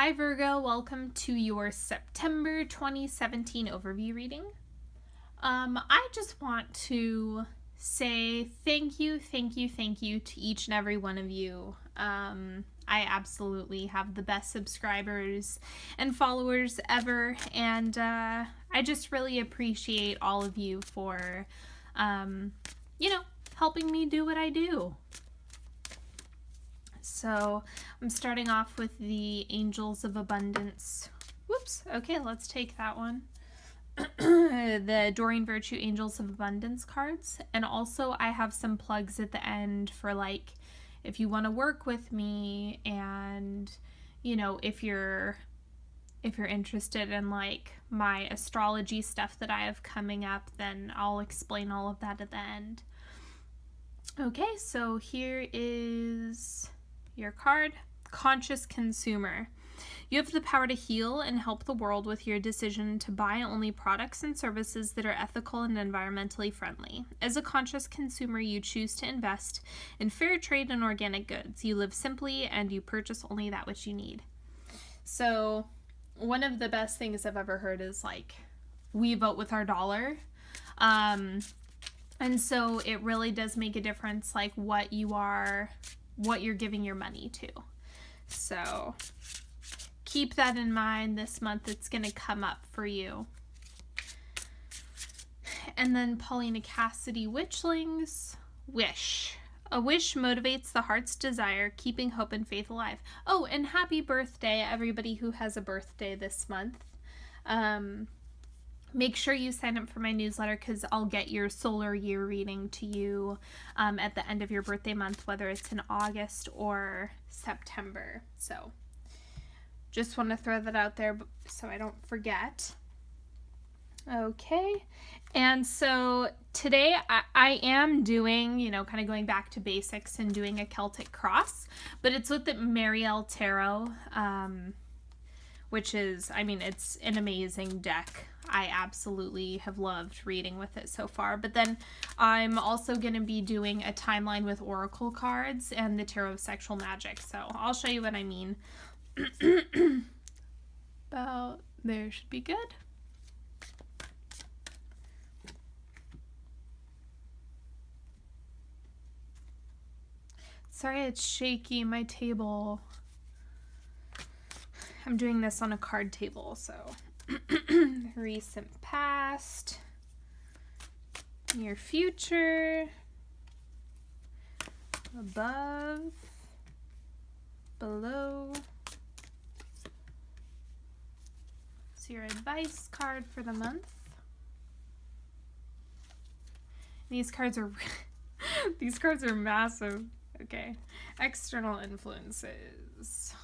Hi Virgo, welcome to your September 2017 overview reading. I just want to say thank you to each and every one of you. I absolutely have the best subscribers and followers ever, and I just really appreciate all of you for, helping me do what I do. So I'm starting off with the Angels of Abundance. Whoops. Okay, let's take that one. The Doreen Virtue Angels of Abundance cards. And also I have some plugs at the end for, like, if you want to work with me, and if you're interested in like my astrology stuff that I have coming up, then I'll explain all of that at the end. Okay, so here is your card, Conscious Consumer. You have the power to heal and help the world with your decision to buy only products and services that are ethical and environmentally friendly. As a conscious consumer, you choose to invest in fair trade and organic goods. You live simply and you purchase only that which you need. So one of the best things I've ever heard is, like, we vote with our dollar. And so it really does make a difference, like, what you're giving your money to. So keep that in mind this month. It's going to come up for you. And then Paulina, Cassidy, Witchlings, Wish. A wish motivates the heart's desire, keeping hope and faith alive. Oh, and happy birthday, everybody who has a birthday this month. Make sure you sign up for my newsletter, because I'll get your solar year reading to you at the end of your birthday month, whether it's in August or September. So just want to throw that out there so I don't forget. Okay, and so today I am doing, kind of going back to basics and doing a Celtic cross, but it's with the Marielle Tarot, which is, it's an amazing deck. I absolutely have loved reading with it so far. But then I'm also going to be doing a timeline with oracle cards and the Tarot of Sexual Magic. So I'll show you what I mean. About there should be good. Sorry, it's shaky, my table. I'm doing this on a card table, so recent past, near future, above, below. So your advice card for the month. These cards are these cards are massive. Okay, external influences.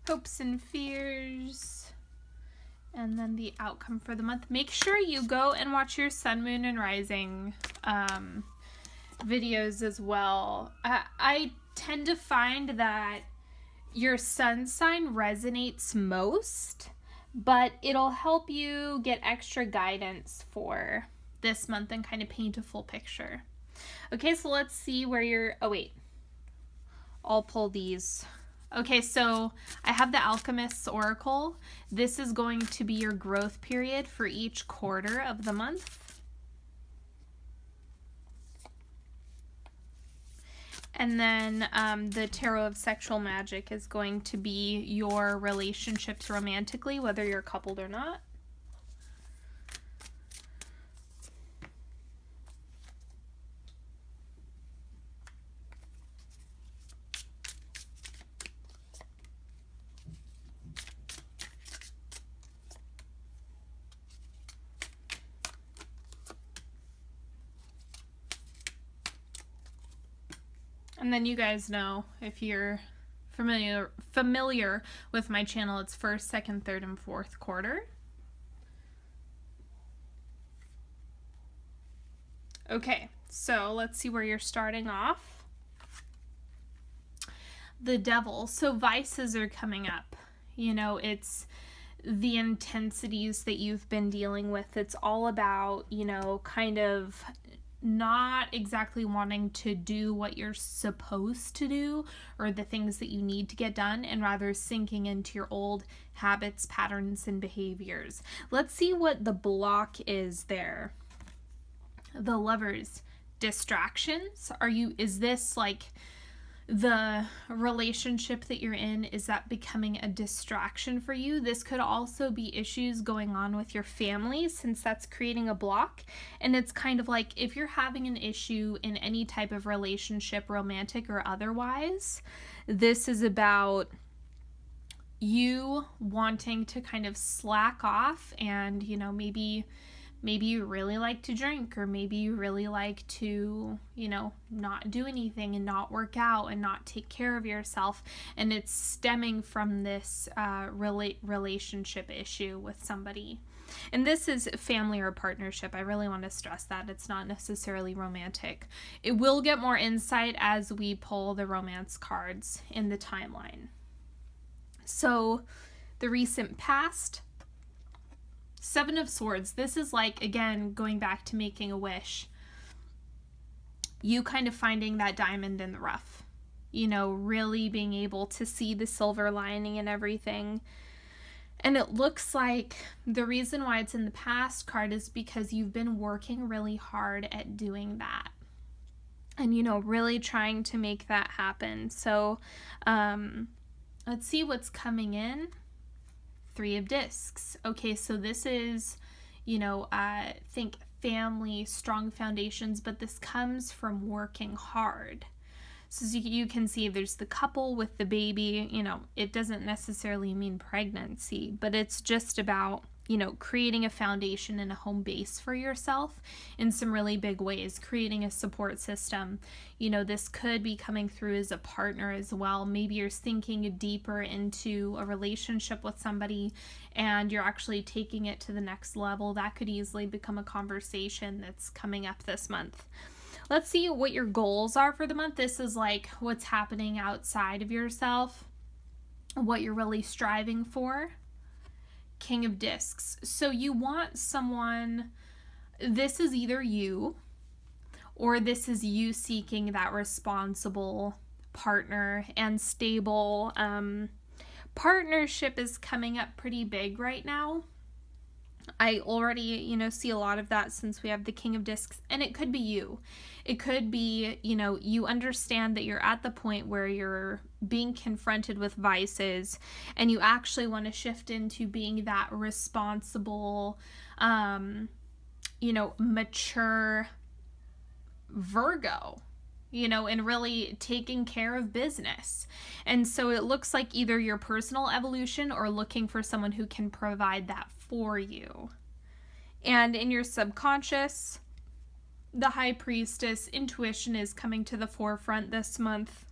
Hopes and fears, and then the outcome for the month. Make sure you go and watch your sun, moon, and rising videos as well. I tend to find that your sun sign resonates most, but it'll help you get extra guidance for this month and kind of paint a full picture. Okay, so let's see where you're, oh wait, I'll pull these. Okay, so I have the Alchemist's Oracle. This is going to be your growth period for each quarter of the month. And then the Tarot of Sexual Magic is going to be your relationships romantically, whether you're coupled or not. And then you guys know, if you're familiar with my channel, it's first, second, third, and fourth quarter. Okay, so let's see where you're starting off. The Devil. So vices are coming up. It's the intensities that you've been dealing with. It's all about, kind of not exactly wanting to do what you're supposed to do or the things that you need to get done, and rather sinking into your old habits, patterns, and behaviors. Let's see what the block is there. The Lovers. Distractions. Is this like the relationship that you're in, is that becoming a distraction for you? This could also be issues going on with your family, since that's creating a block. And it's kind of like, if you're having an issue in any type of relationship, romantic or otherwise, this is about you wanting to kind of slack off and, you know, maybe you really like to drink, or maybe you really like to, you know, not do anything and not work out and not take care of yourself. And it's stemming from this relationship issue with somebody. And this is family or partnership. I really want to stress that. It's not necessarily romantic. It will get more insight as we pull the romance cards in the timeline. So, the recent past. Seven of Swords. This is like, again, going back to making a wish. You kind of finding that diamond in the rough. You know, really being able to see the silver lining and everything. And it looks like the reason why it's in the past card is because you've been working really hard at doing that. And, you know, really trying to make that happen. So, let's see what's coming in. Three of Discs. Okay, so this is, you know, think family, strong foundations, but this comes from working hard. So as you can see, there's the couple with the baby. You know, it doesn't necessarily mean pregnancy, but it's just about, you know, creating a foundation and a home base for yourself in some really big ways, creating a support system. You know, this could be coming through as a partner as well. Maybe you're sinking deeper into a relationship with somebody and you're actually taking it to the next level. That could easily become a conversation that's coming up this month. Let's see what your goals are for the month. This is like what's happening outside of yourself, what you're really striving for. King of Discs. So you want someone, this is either you, or this is you seeking that responsible partner and stable. Partnership is coming up pretty big right now. I already, you know, see a lot of that since we have the King of Discs, and it could be you. It could be, you know, you understand that you're at the point where you're being confronted with vices and you actually want to shift into being that responsible, you know, mature Virgo, you know, and really taking care of business. And so it looks like either your personal evolution or looking for someone who can provide that for you. And in your subconscious, the High Priestess, intuition is coming to the forefront this month.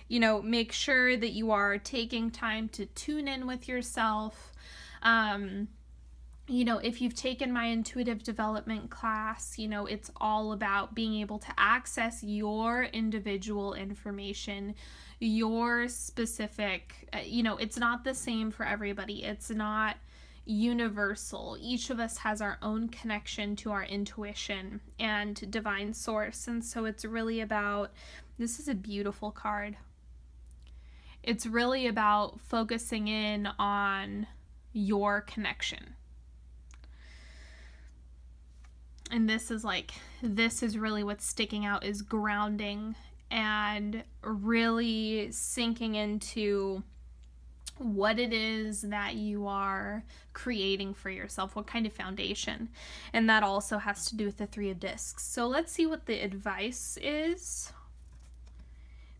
You know, make sure that you are taking time to tune in with yourself. You know, if you've taken my intuitive development class, you know, it's all about being able to access your individual information, your specific, you know, it's not the same for everybody. It's not universal. Each of us has our own connection to our intuition and divine source. And so it's really about, this is a beautiful card. It's really about focusing in on your connection. And this is like, this is really what's sticking out, is grounding and really sinking into what it is that you are creating for yourself, what kind of foundation. And that also has to do with the Three of Discs. So let's see what the advice is.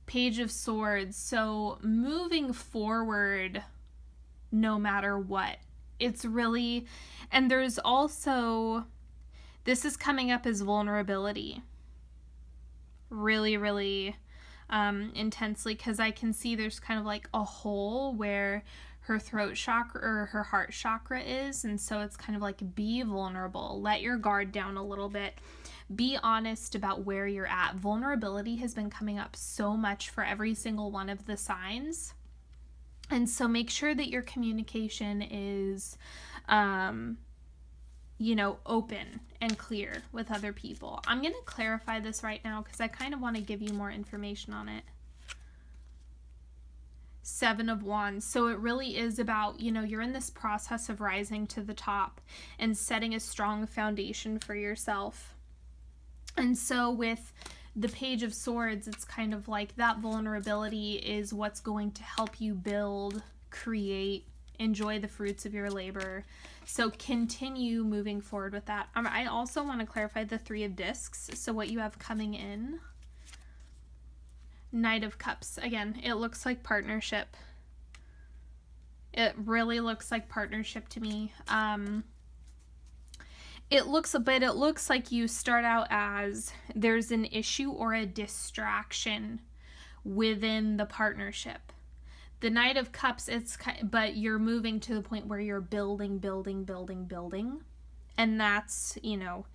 Page of Swords. So moving forward, no matter what, it's really, and there's also, this is coming up as vulnerability. Really intensely, because I can see there's kind of like a hole where her throat chakra or her heart chakra is, and so it's kind of like, be vulnerable, let your guard down a little bit, be honest about where you're at. Vulnerability has been coming up so much for every single one of the signs, and so make sure that your communication is you know, open and clear with other people. I'm going to clarify this right now because I kind of want to give you more information on it. Seven of Wands. So it really is about, you know, you're in this process of rising to the top and setting a strong foundation for yourself. And so with the Page of Swords, it's kind of like that vulnerability is what's going to help you build, create, enjoy the fruits of your labor. So continue moving forward with that. I also want to clarify the Three of Discs. So what you have coming in. Knight of Cups. Again, it looks like partnership. It really looks like partnership to me. It looks like you start out as there's an issue or a distraction within the partnership. The Knight of Cups, but you're moving to the point where you're building. And that's, you know,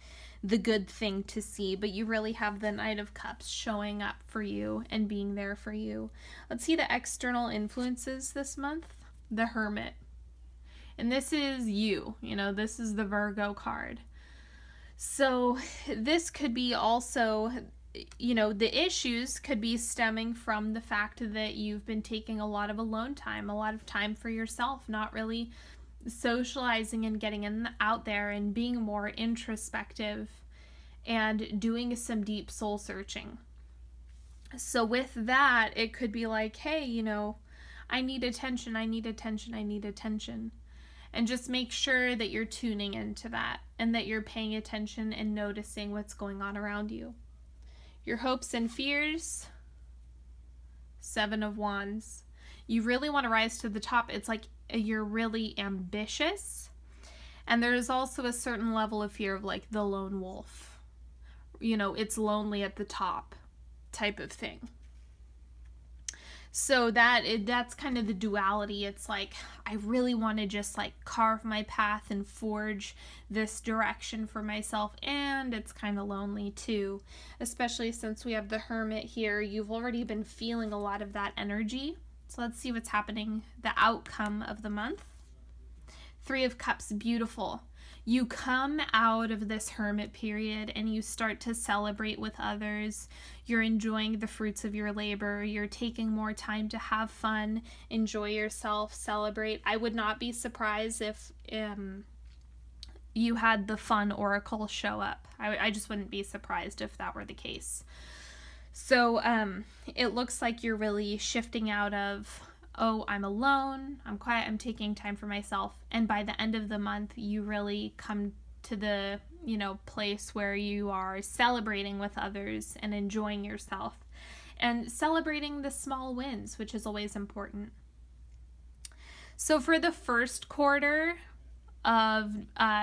the good thing to see. But you really have the Knight of Cups showing up for you and being there for you. Let's see the external influences this month. The Hermit. And this is you know, this is the Virgo card. So this could be also, you know, the issues could be stemming from the fact that you've been taking a lot of alone time, a lot of time for yourself, not really socializing and getting out there and being more introspective and doing some deep soul searching. So with that, it could be like, hey, you know, I need attention. And just make sure that you're tuning into that and that you're paying attention and noticing what's going on around you. Your hopes and fears. Seven of Wands. You really want to rise to the top. It's like you're really ambitious. And there's also a certain level of fear of like the lone wolf. You know, it's lonely at the top type of thing. So that's kind of the duality. It's like, I really want to just like carve my path and forge this direction for myself. And it's kind of lonely too, especially since we have the Hermit here. You've already been feeling a lot of that energy. So let's see what's happening. The outcome of the month. Three of Cups, beautiful. You come out of this hermit period and you start to celebrate with others. You're enjoying the fruits of your labor. You're taking more time to have fun, enjoy yourself, celebrate. I would not be surprised if you had the fun oracle show up. I just wouldn't be surprised if that were the case. So it looks like you're really shifting out of, oh, I'm alone, I'm quiet, I'm taking time for myself. And by the end of the month, you really come to the, you know, place where you are celebrating with others and enjoying yourself and celebrating the small wins, which is always important. So for the first quarter of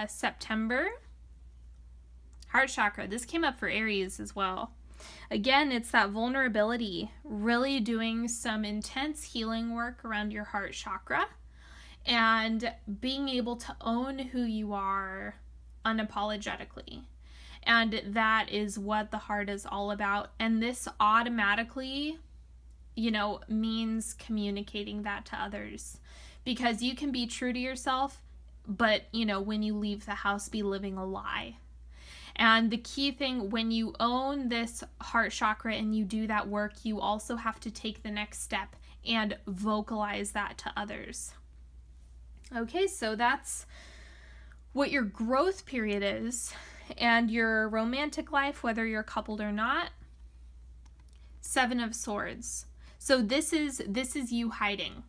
September, heart chakra, this came up for Aries as well. Again, it's that vulnerability, really doing some intense healing work around your heart chakra and being able to own who you are unapologetically. And that is what the heart is all about. And this automatically, you know, means communicating that to others, because you can be true to yourself, but, you know, when you leave the house, be living a lie. And the key thing, when you own this heart chakra and you do that work, you also have to take the next step and vocalize that to others. Okay, so that's what your growth period is. And your romantic life, whether you're coupled or not. Seven of Swords. So this is you hiding.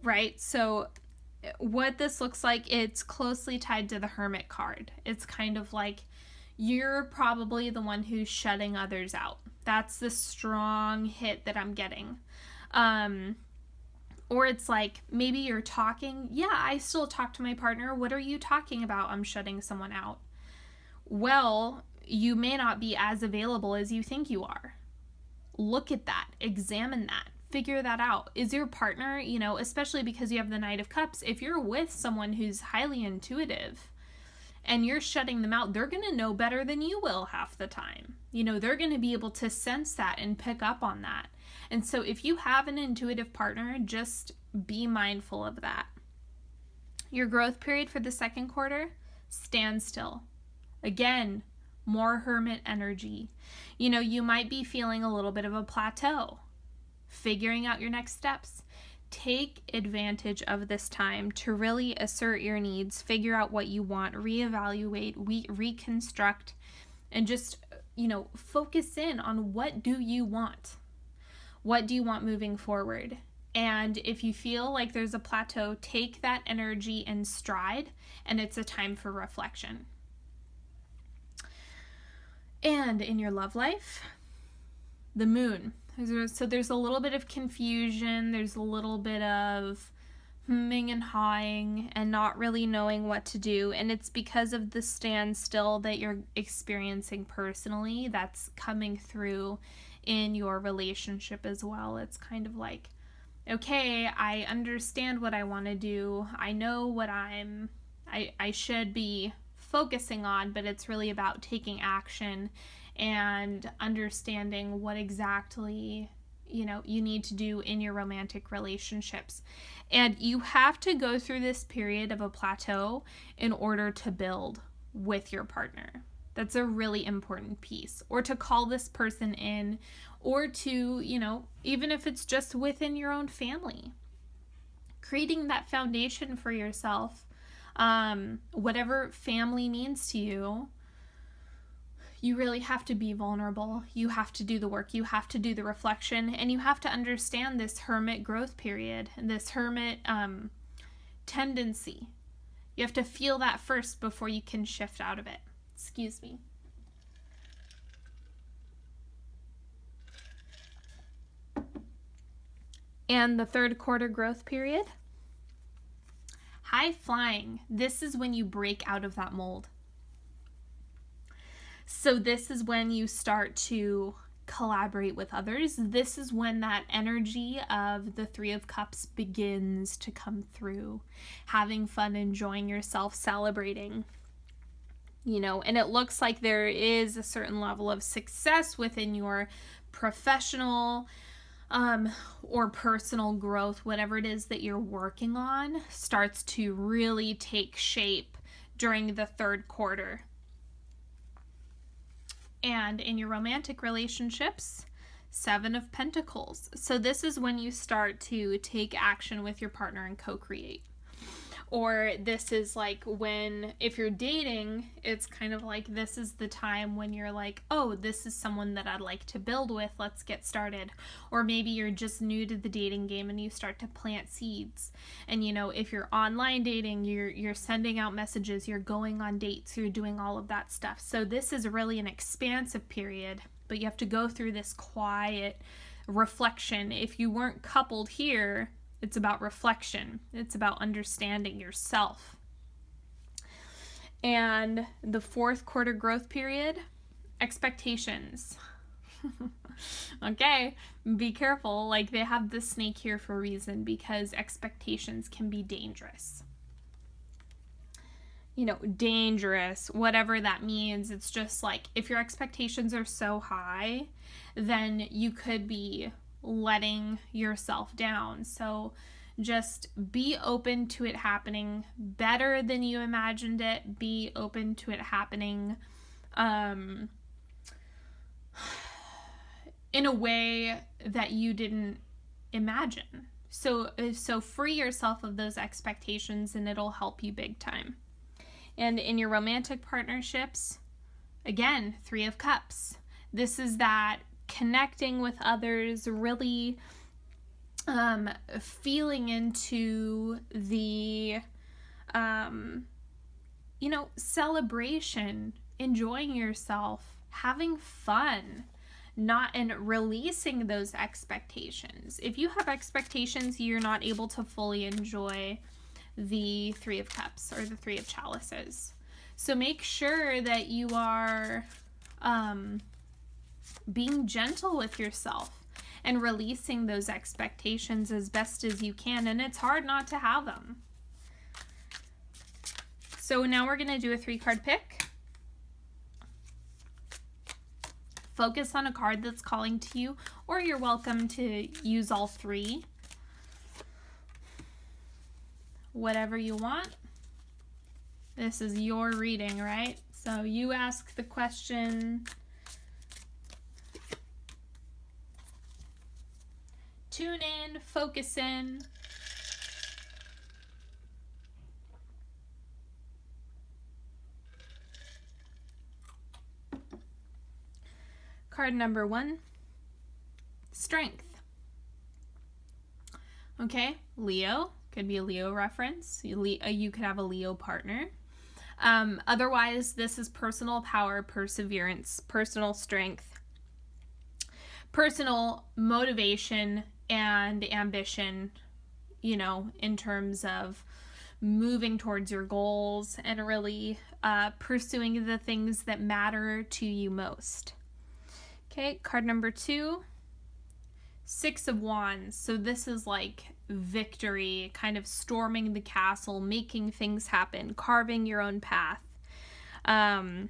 Right? So what this looks like, it's closely tied to the Hermit card. It's kind of like you're probably the one who's shutting others out. That's the strong hit that I'm getting. Or it's like, maybe you're talking, yeah, I still talk to my partner. What are you talking about? I'm shutting someone out. Well, you may not be as available as you think you are. Look at that. Examine that. Figure that out. Is your partner, you know, especially because you have the Knight of Cups, if you're with someone who's highly intuitive and you're shutting them out, they're going to know better than you will half the time. You know, they're going to be able to sense that and pick up on that. And so if you have an intuitive partner, just be mindful of that. Your growth period for the second quarter, standstill. Again, more hermit energy. You know, you might be feeling a little bit of a plateau, figuring out your next steps. Take advantage of this time to really assert your needs, figure out what you want, reevaluate, reconstruct, and just, you know, focus in on what do you want? What do you want moving forward? And if you feel like there's a plateau, take that energy in stride, and it's a time for reflection. And in your love life, the moon. So there's a little bit of confusion, there's a little bit of humming and hawing and not really knowing what to do. And it's because of the standstill that you're experiencing personally that's coming through in your relationship as well. It's kind of like, okay, I understand what I want to do. I know what I should be focusing on, but it's really about taking action and understanding what exactly, you know, you need to do in your romantic relationships. And you have to go through this period of a plateau in order to build with your partner. That's a really important piece. Or to call this person in, or to, you know, even if it's just within your own family, creating that foundation for yourself, whatever family means to you. You really have to be vulnerable. You have to do the work. You have to do the reflection, and you have to understand this hermit growth period, this hermit tendency. You have to feel that first before you can shift out of it. Excuse me. And the third quarter growth period, high flying. This is when you break out of that mold. So this is when you start to collaborate with others. This is when that energy of the Three of Cups begins to come through. Having fun, enjoying yourself, celebrating. You know, and it looks like there is a certain level of success within your professional or personal growth, whatever it is that you're working on, starts to really take shape during the third quarter. And in your romantic relationships, Seven of Pentacles. So this is when you start to take action with your partner and co-create. Or this is like when, if you're dating, it's kind of like this is the time when you're like, oh, this is someone that I'd like to build with, let's get started. Or maybe you're just new to the dating game and you start to plant seeds. And you know, if you're online dating, you're sending out messages, you're going on dates, you're doing all of that stuff. So this is really an expansive period, but you have to go through this quiet reflection. If you weren't coupled here, it's about reflection. It's about understanding yourself. And the fourth quarter growth period, expectations. Okay, be careful. Like, they have the snake here for a reason, because expectations can be dangerous. You know, dangerous, whatever that means. It's just like, if your expectations are so high, then you could be letting yourself down. So just be open to it happening better than you imagined it. Be open to it happening in a way that you didn't imagine. So free yourself of those expectations, and it'll help you big time. And in your romantic partnerships, again, Three of Cups. This is that connecting with others, really feeling into the, you know, celebration, enjoying yourself, having fun, and releasing those expectations. If you have expectations, you're not able to fully enjoy the Three of Cups or the Three of Chalices. So make sure that you are being gentle with yourself and releasing those expectations as best as you can. And it's hard not to have them. So now we're going to do a 3-card pick. Focus on a card that's calling to you, or you're welcome to use all 3. whatever you want. This is your reading, right? So you ask the question. Tune in, focus in. Card number 1, Strength. Okay, Leo, could be a Leo reference. You could have a Leo partner. Otherwise, this is personal power, perseverance, personal strength, personal motivation and ambition, you know, in terms of moving towards your goals and really pursuing the things that matter to you most. Okay, card number 2, 6 of Wands. So this is like victory, kind of storming the castle, making things happen, carving your own path. And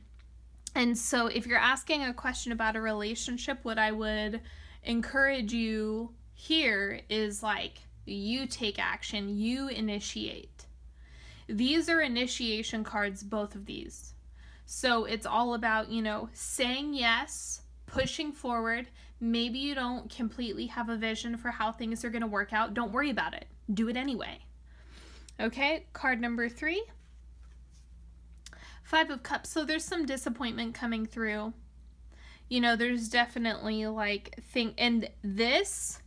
so if you're asking a question about a relationship, what I would encourage you here is like, you take action, you initiate. These are initiation cards, both of these. So it's all about, you know, saying yes, pushing forward. Maybe you don't completely have a vision for how things are going to work out. Don't worry about it. Do it anyway. Okay, card number 3, 5 of Cups. So there's some disappointment coming through. You know, there's definitely like and this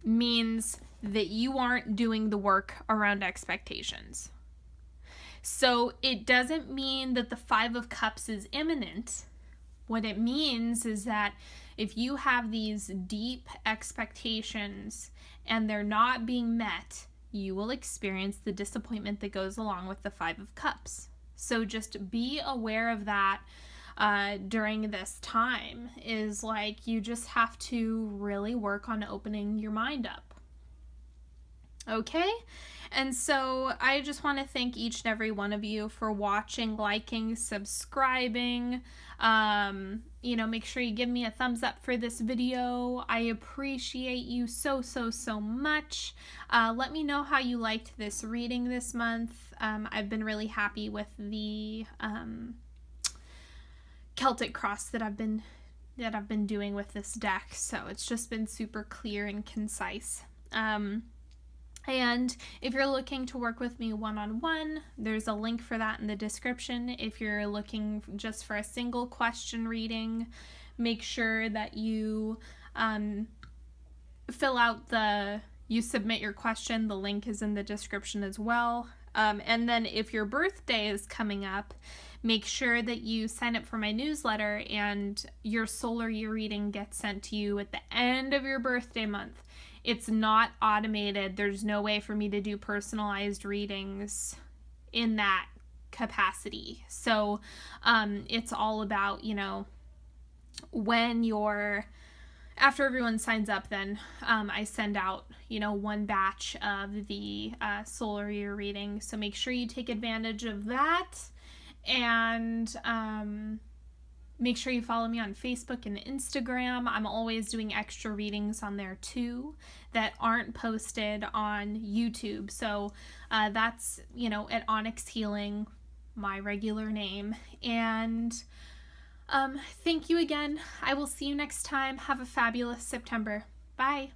means that you aren't doing the work around expectations. So it doesn't mean that the 5 of Cups is imminent. What it means is that if you have these deep expectations and they're not being met, you will experience the disappointment that goes along with the 5 of Cups. So just be aware of that during this time, is like you just have to really work on opening your mind up. Okay? And so I just want to thank each and every one of you for watching, liking, subscribing. You know, make sure you give me a thumbs up for this video. I appreciate you so much. Let me know how you liked this reading this month. I've been really happy with the Celtic cross that I've been doing with this deck. So it's just been super clear and concise. And if you're looking to work with me one-on-one, there's a link for that in the description. If you're looking just for a single question reading, make sure that you you submit your question. The link is in the description as well. And then if your birthday is coming up, make sure that you sign up for my newsletter and your solar year reading gets sent to you at the end of your birthday month. It's not automated. There's no way for me to do personalized readings in that capacity. So it's all about, you know, after everyone signs up, then I send out, you know, one batch of the solar year reading. So make sure you take advantage of that. And make sure you follow me on Facebook and Instagram. I'm always doing extra readings on there too that aren't posted on YouTube. So that's, you know, at Onyx Healing, my regular name. And thank you again. I will see you next time. Have a fabulous September. Bye.